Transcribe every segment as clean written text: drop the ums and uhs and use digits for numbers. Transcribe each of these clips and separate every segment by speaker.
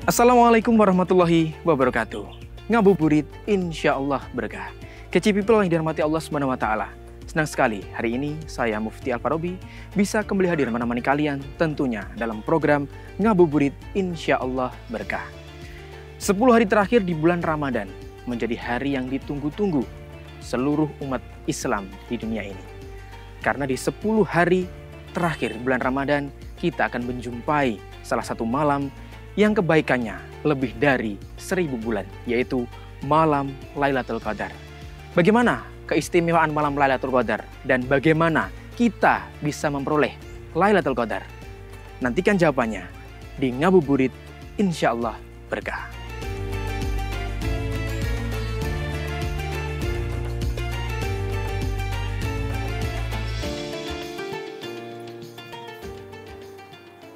Speaker 1: Assalamualaikum warahmatullahi wabarakatuh. Ngabuburit insya Allah berkah. Kecil people yang dirahmati Allah Subhanahu wa taala. Senang sekali hari ini saya Mufti Al-Farabi bisa kembali hadir menemani kalian tentunya dalam program Ngabuburit insya Allah berkah. 10 hari terakhir di bulan Ramadan menjadi hari yang ditunggu-tunggu seluruh umat Islam di dunia ini. Karena di 10 hari terakhir bulan Ramadan kita akan menjumpai salah satu malam yang kebaikannya lebih dari 1000 bulan, yaitu malam Lailatul Qadar. Bagaimana keistimewaan malam Lailatul Qadar dan bagaimana kita bisa memperoleh Lailatul Qadar? Nantikan jawabannya di Ngabuburit insya Allah berkah.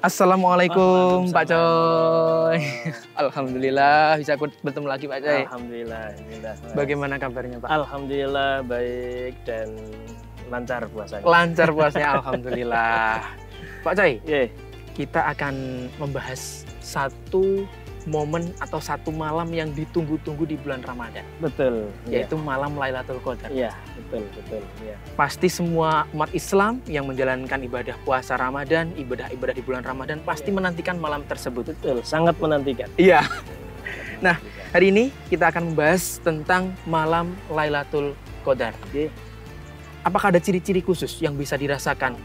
Speaker 1: Assalamualaikum Pak Coy. Alhamdulillah bisa bertemu lagi Pak Coy.
Speaker 2: Alhamdulillah.
Speaker 1: Bagaimana kabarnya Pak?
Speaker 2: Alhamdulillah baik dan lancar puasanya.
Speaker 1: Lancar puasanya Alhamdulillah. Pak Coy,
Speaker 2: Yeah.
Speaker 1: kita akan membahas satu momen atau satu malam yang ditunggu-tunggu di bulan Ramadan.
Speaker 2: Betul.
Speaker 1: Yaitu malam Lailatul Qadar.
Speaker 2: Iya, betul. Yeah.
Speaker 1: Pasti semua umat Islam yang menjalankan ibadah puasa Ramadan, ibadah-ibadah di bulan Ramadan pasti menantikan malam tersebut.
Speaker 2: Betul, sangat menantikan.
Speaker 1: Iya. Nah, hari ini kita akan membahas tentang malam Lailatul Qadar.
Speaker 2: Oke.
Speaker 1: Apakah ada ciri-ciri khusus yang bisa dirasakan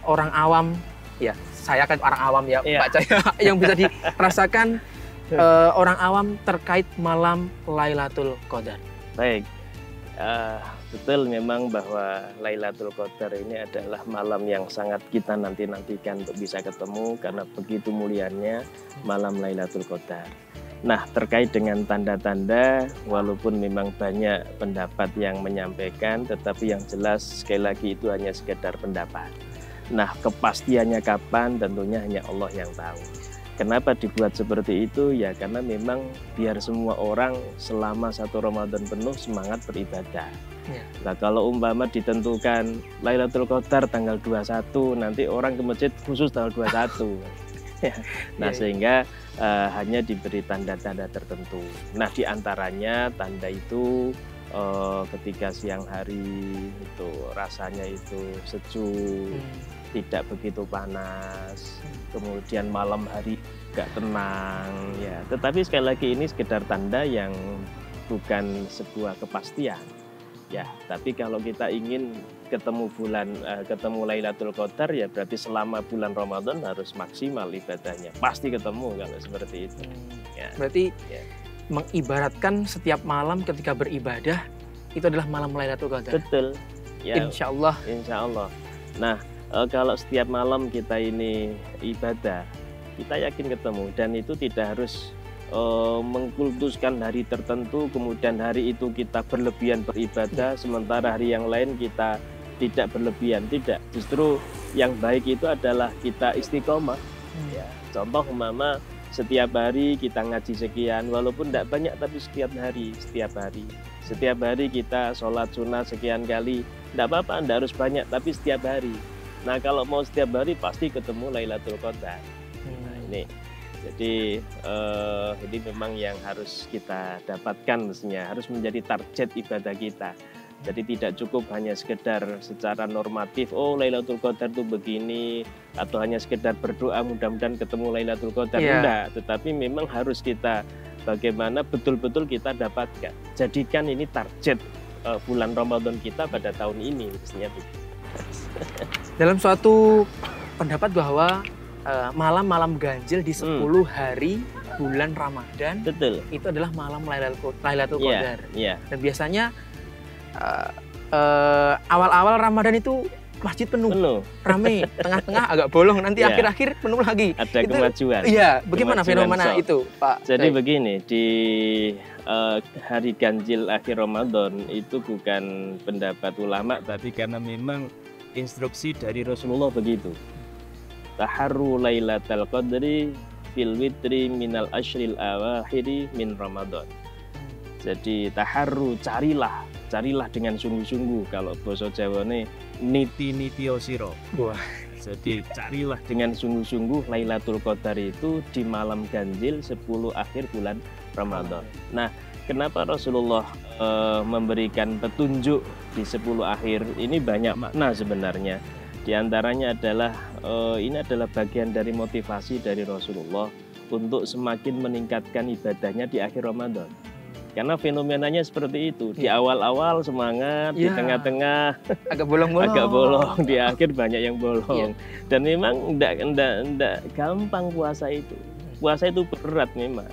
Speaker 1: orang awam? Ya, saya kan orang awam ya,
Speaker 2: Iya.
Speaker 1: Pak Coy. Yang bisa dirasakan orang awam terkait malam Lailatul Qadar.
Speaker 2: Baik. Betul memang bahwa Lailatul Qadar ini adalah malam yang sangat kita nantikan untuk bisa ketemu karena begitu mulianya malam Lailatul Qadar. Nah, terkait dengan tanda-tanda, walaupun memang banyak pendapat yang menyampaikan, tetapi yang jelas sekali lagi itu hanya sekedar pendapat. Nah, kepastiannya kapan tentunya hanya Allah yang tahu. Kenapa dibuat seperti itu? Ya karena memang biar semua orang selama satu Ramadan penuh semangat beribadah.
Speaker 1: Ya.
Speaker 2: Nah, kalau umpama ditentukan Lailatul Qadar tanggal 21, nanti orang ke masjid khusus tanggal 21. Nah, sehingga hanya diberi tanda-tanda tertentu. Nah, diantaranya tanda itu ketika siang hari itu rasanya itu sejuk, tidak begitu panas, kemudian malam hari gak tenang ya. Tetapi sekali lagi ini sekedar tanda yang bukan sebuah kepastian ya. Tapi kalau kita ingin ketemu Lailatul Qadar ya berarti selama bulan Ramadan harus maksimal ibadahnya. Pasti ketemu kalau seperti itu. Ya.
Speaker 1: Berarti mengibaratkan setiap malam ketika beribadah itu adalah malam Lailatul Qadar.
Speaker 2: Betul. Ya,
Speaker 1: Insya Allah.
Speaker 2: Insya Allah. Nah, kalau setiap malam kita ini ibadah, kita yakin ketemu dan itu tidak harus mengkultuskan hari tertentu, kemudian hari itu kita berlebihan beribadah, sementara hari yang lain kita tidak berlebihan. Tidak, justru yang baik itu adalah kita istiqomah. Ya, contoh umpama setiap hari kita ngaji sekian, walaupun tidak banyak tapi setiap hari kita sholat sunnah sekian kali, tidak apa-apa, tidak harus banyak tapi setiap hari. Nah, kalau mau setiap hari pasti ketemu Lailatul Qadar. Nah, ini jadi ini memang yang harus kita dapatkan, mestinya harus menjadi target ibadah kita. Jadi tidak cukup hanya sekedar secara normatif, oh Lailatul Qadar itu begini, atau hanya sekedar berdoa mudah-mudahan ketemu Lailatul Qadar. Enggak, tetapi memang harus kita bagaimana betul-betul kita dapatkan. Jadikan ini target bulan Ramadan kita pada tahun ini, mestinya begitu.
Speaker 1: Dalam suatu pendapat bahwa malam-malam ganjil di 10 hari bulan Ramadan,
Speaker 2: betul,
Speaker 1: itu adalah malam Lailatul Qadar.
Speaker 2: Yeah.
Speaker 1: Dan biasanya awal-awal Ramadan itu masjid penuh. Rame, tengah-tengah agak bolong, nanti akhir-akhir penuh lagi.
Speaker 2: Ada
Speaker 1: itu,
Speaker 2: kemajuan.
Speaker 1: Iya, bagaimana fenomena itu, Pak?
Speaker 2: Jadi begini, di hari ganjil akhir Ramadan itu bukan pendapat ulama, tapi karena memang instruksi dari Rasulullah begitu. Taharru Lailatul Qadri fil witri minal ashril awakhiri min Ramadan. Jadi taharru, carilah dengan sungguh-sungguh. Kalau bahasa Jawa ini niti-niti osiro.
Speaker 1: Wah,
Speaker 2: Jadi carilah dengan sungguh-sungguh Lailatul Qadar itu di malam ganjil 10 akhir bulan Ramadan. Nah, kenapa Rasulullah memberikan petunjuk di 10 akhir? Ini banyak makna sebenarnya. Di antaranya adalah ini adalah bagian dari motivasi dari Rasulullah untuk semakin meningkatkan ibadahnya di akhir Ramadan. Karena fenomenanya seperti itu. Di awal-awal semangat, di tengah-tengah
Speaker 1: agak bolong-bolong,
Speaker 2: di akhir banyak yang bolong. Dan memang enggak gampang puasa itu. Puasa itu berat memang.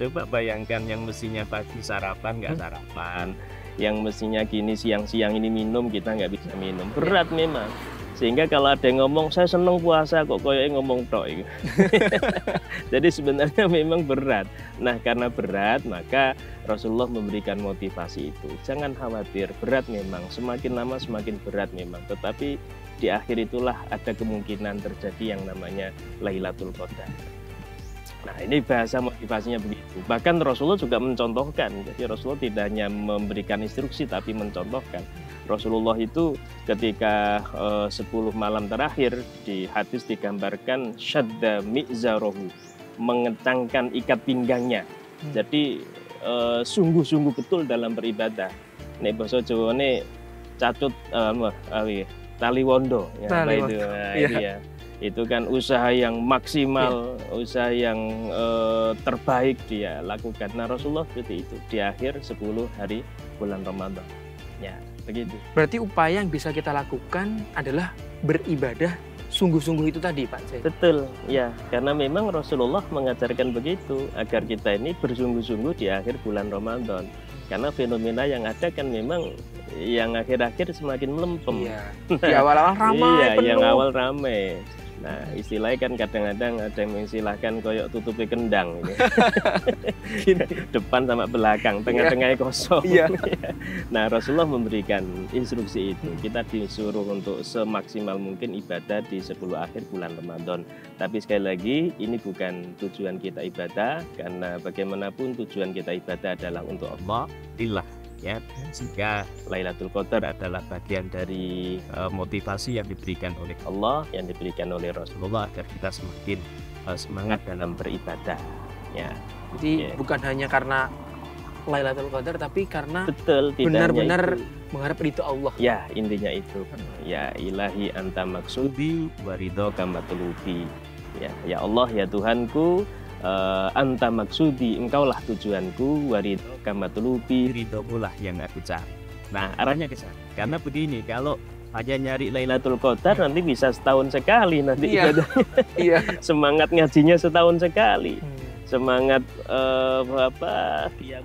Speaker 2: Coba bayangkan yang mestinya pagi sarapan nggak sarapan, yang mestinya gini siang-siang ini minum kita nggak bisa minum. Berat memang. Sehingga kalau ada yang ngomong saya seneng puasa kok koyoknya ngomong tok itu. Jadi sebenarnya memang berat. Nah, karena berat maka Rasulullah memberikan motivasi itu. Jangan khawatir, berat memang, semakin lama semakin berat memang. Tetapi di akhir itulah ada kemungkinan terjadi yang namanya Lailatul Qadar. Nah, ini bahasa motivasinya begitu. Bahkan Rasulullah juga mencontohkan. Jadi Rasulullah tidak hanya memberikan instruksi tapi mencontohkan. Rasulullah itu ketika 10 malam terakhir di hadis digambarkan syadda mi'zarahu, mengencangkan ikat pinggangnya. Jadi sungguh-sungguh betul dalam beribadah. Nek basa Jawane catut tali wondo ya, itu. Nah, itu ya. Itu kan usaha yang maksimal, usaha yang terbaik dia lakukan. Nah, Rasulullah seperti itu di akhir 10 hari bulan Ramadan. Ya, begitu.
Speaker 1: Berarti upaya yang bisa kita lakukan adalah beribadah sungguh-sungguh itu tadi, Pak Zaid.
Speaker 2: Betul, ya. Karena memang Rasulullah mengajarkan begitu agar kita ini bersungguh-sungguh di akhir bulan Ramadan. Karena fenomena yang ada kan memang yang akhir-akhir semakin melempem.
Speaker 1: Iya. Di awal-awal ramai,
Speaker 2: penuh. Yang awal ramai. Nah, istilahnya kan kadang-kadang ada yang mengistilahkan koyok tutupi kendang. Depan sama belakang, tengah-tengahnya kosong. Nah, Rasulullah memberikan instruksi itu. Kita disuruh untuk semaksimal mungkin ibadah di 10 akhir bulan Ramadan. Tapi sekali lagi, ini bukan tujuan kita ibadah, karena bagaimanapun tujuan kita ibadah adalah untuk Allah, lillah. Ya, sehingga Lailatul Qadar adalah bagian dari motivasi yang diberikan oleh Allah, yang diberikan oleh Rasulullah agar kita semakin semangat dalam beribadah. Ya,
Speaker 1: jadi bukan hanya karena Lailatul Qadar, tapi karena
Speaker 2: betul
Speaker 1: benar-benar mengharap ridho Allah.
Speaker 2: Ya, intinya itu. Ya ilahi anta maksudi waridhoka matlubi. Ya Allah, ya Tuhanku, anta maksudi, engkaulah tujuanku, waridhoka matlubi, ridhomulah yang aku cari. Nah, arahnya ke sana. Karena begini, kalau hanya nyari Lailatul Qadar nanti bisa setahun sekali nanti ibadahnya. Semangat ngajinya setahun sekali. Semangat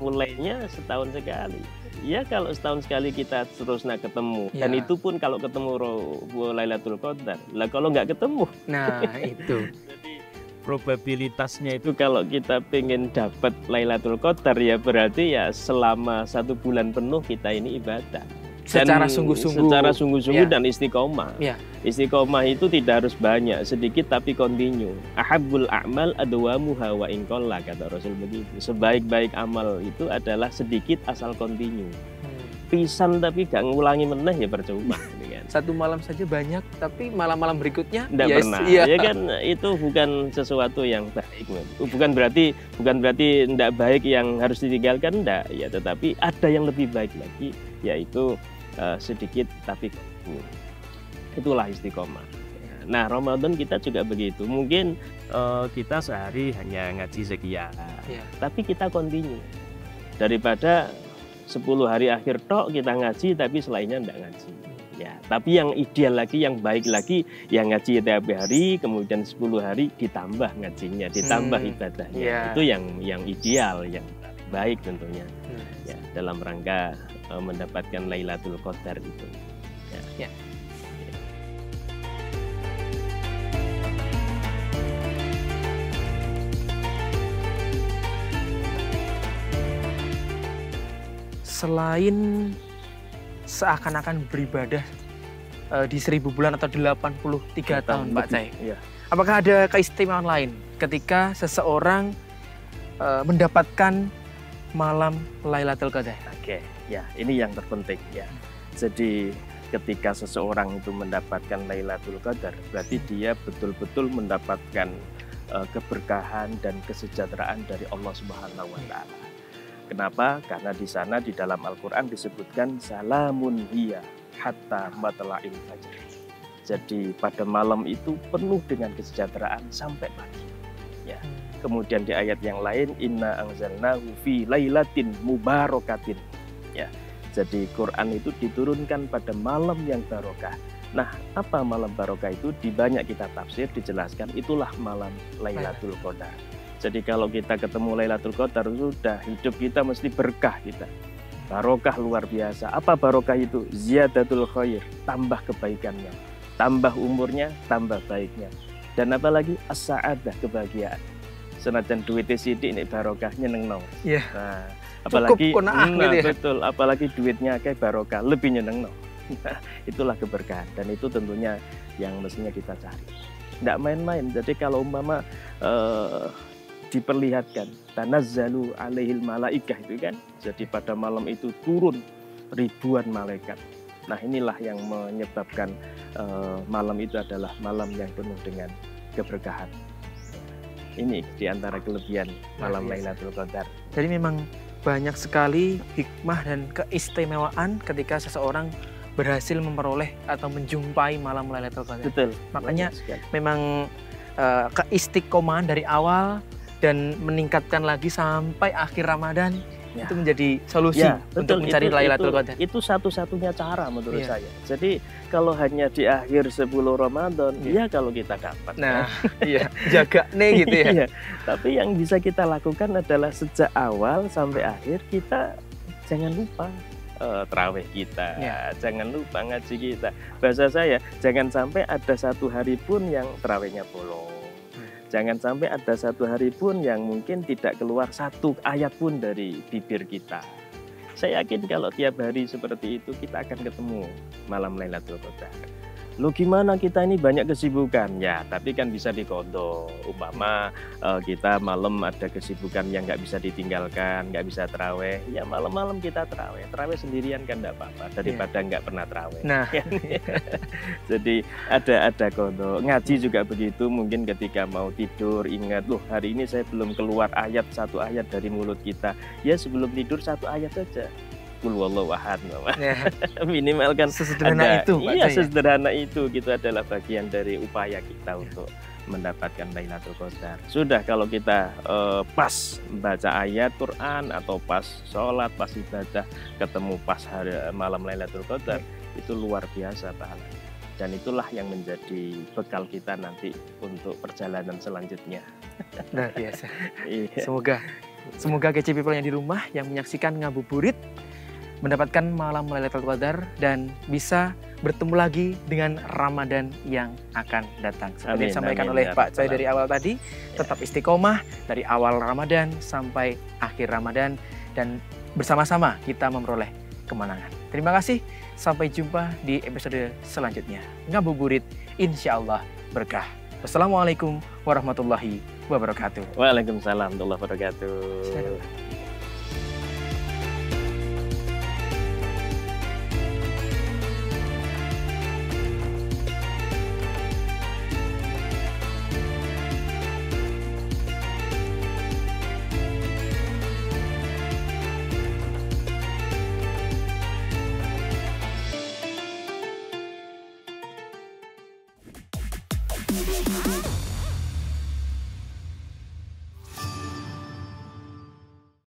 Speaker 2: mulainya setahun sekali. Ya, kalau setahun sekali kita terus ketemu. Dan itu pun kalau ketemu Lailatul Qadar. Lah kalau nggak ketemu.
Speaker 1: Nah, itu.
Speaker 2: Probabilitasnya itu kalau kita pengen dapat Lailatul Qadar ya berarti ya selama 1 bulan penuh kita ini ibadah
Speaker 1: secara sungguh-sungguh
Speaker 2: dan istiqomah. Istiqomah itu tidak harus banyak, sedikit tapi kontinu. Ahabbul a'mal adwamuha wa in qalla, kata Rasul begitu. Sebaik-baik amal itu adalah sedikit asal kontinu. Pisan tapi gak ngulangi meneh ya percuma.
Speaker 1: Satu malam saja banyak, tapi malam-malam berikutnya
Speaker 2: tidak pernah. Ya kan, itu bukan sesuatu yang baik. Bukan berarti tidak baik yang harus ditinggalkan, enggak. Ya, tetapi ada yang lebih baik lagi, yaitu sedikit tapi kontinu. Itulah istiqomah. Nah, Ramadan kita juga begitu. Mungkin kita sehari hanya ngaji sekian, tapi kita kontinu. Daripada 10 hari akhir tok kita ngaji, tapi selainnya enggak ngaji. Ya, tapi yang ideal lagi, yang baik lagi, yang ngaji tiap hari, kemudian 10 hari ditambah ngajinya, ditambah ibadahnya. Itu yang ideal, yang baik tentunya. Ya, dalam rangka mendapatkan Lailatul Qadar itu. Ya.
Speaker 1: Selain seakan-akan beribadah di 1000 bulan atau 83 tahun, Pak Zaid. Apakah ada keistimewaan lain ketika seseorang mendapatkan malam Lailatul Qadar?
Speaker 2: Oke, ya ini yang terpenting ya. Jadi ketika seseorang itu mendapatkan Lailatul Qadar, berarti dia betul-betul mendapatkan keberkahan dan kesejahteraan dari Allah Subhanahu wa taala. Kenapa? Karena di sana di dalam Al-Qur'an disebutkan salamun hiya hatta matla'il fajr. Jadi pada malam itu penuh dengan kesejahteraan sampai pagi. Ya. Kemudian di ayat yang lain inna anzalnahu fi lailatin mubarakatin. Ya. Jadi Quran itu diturunkan pada malam yang barokah. Nah, apa malam barokah itu? Di banyak kitab tafsir dijelaskan itulah malam Lailatul Qadar. Jadi kalau kita ketemu Lailatul Qadar, sudah hidup kita mesti berkah kita. Barokah luar biasa. Apa barokah itu? Ziyadatul khair, tambah kebaikannya, tambah umurnya, tambah baiknya. Dan apalagi as-sa'adah, kebahagiaan. Senajan duitnya sidik ini barokahnya nyeneng.
Speaker 1: Iya.
Speaker 2: Nah, apalagi
Speaker 1: gitu ya.
Speaker 2: betul, apalagi duitnya kayak barokah, lebih nyeneng. Nah, itulah keberkahan dan itu tentunya yang mestinya kita cari. Tidak main-main. Jadi kalau umpama diperlihatkan tanazzalu alaihil malaikah itu kan, jadi pada malam itu turun ribuan malaikat. Nah, inilah yang menyebabkan malam itu adalah malam yang penuh dengan keberkahan. Ini diantara kelebihan malam Lailatul Qadar.
Speaker 1: Jadi memang banyak sekali hikmah dan keistimewaan ketika seseorang berhasil memperoleh atau menjumpai malam Lailatul Qadar.
Speaker 2: Betul.
Speaker 1: Makanya memang keistiqomahan dari awal dan meningkatkan lagi sampai akhir Ramadan ya, itu menjadi solusi untuk mencari Lailatul Qadar.
Speaker 2: Itu satu-satunya cara menurut saya. Jadi kalau hanya di akhir 10 Ramadan, ya kalau kita dapat.
Speaker 1: Nah, iya, jaga nih gitu ya.
Speaker 2: Iya. Tapi yang bisa kita lakukan adalah sejak awal sampai akhir kita jangan lupa terawih kita, jangan lupa ngaji kita. Bahasa saya, jangan sampai ada satu hari pun yang terawihnya bolong. Jangan sampai ada satu hari pun yang mungkin tidak keluar satu ayat pun dari bibir kita. Saya yakin kalau tiap hari seperti itu kita akan ketemu malam Lailatul Qadar. Loh gimana kita ini banyak kesibukan? Ya, tapi kan bisa dikontrol. Umpama kita malam ada kesibukan yang nggak bisa ditinggalkan, nggak bisa terawih. Ya malam-malam kita terawih. Terawih sendirian kan nggak apa-apa daripada nggak pernah terawih.
Speaker 1: Nah,
Speaker 2: jadi ada kontrol. Ngaji juga begitu. Mungkin ketika mau tidur ingat, loh hari ini saya belum keluar satu ayat dari mulut kita. Ya sebelum tidur satu ayat saja. Qul huwallahu ahad. Minimal kan
Speaker 1: sesederhana itu.
Speaker 2: Iya, sesederhana itu. Gitu adalah bagian dari upaya kita untuk mendapatkan Lailatul Qadar. Sudah kalau kita pas baca ayat Quran atau pas sholat, pas ibadah, ketemu pas hari malam Lailatul Qadar, itu luar biasa pahalanya. Dan itulah yang menjadi bekal kita nanti untuk perjalanan selanjutnya.
Speaker 1: Luar biasa. Semoga kece people yang di rumah yang menyaksikan Ngabuburit mendapatkan malam Lailatul Qadar dan bisa bertemu lagi dengan Ramadan yang akan datang. Seperti disampaikan oleh Pak Coy dari awal tadi, tetap istiqomah dari awal Ramadan sampai akhir Ramadan dan bersama-sama kita memperoleh kemenangan. Terima kasih, sampai jumpa di episode selanjutnya. Ngabuburit, insya Allah berkah. Wassalamualaikum warahmatullahi wabarakatuh.
Speaker 2: Waalaikumsalam warahmatullahi wabarakatuh.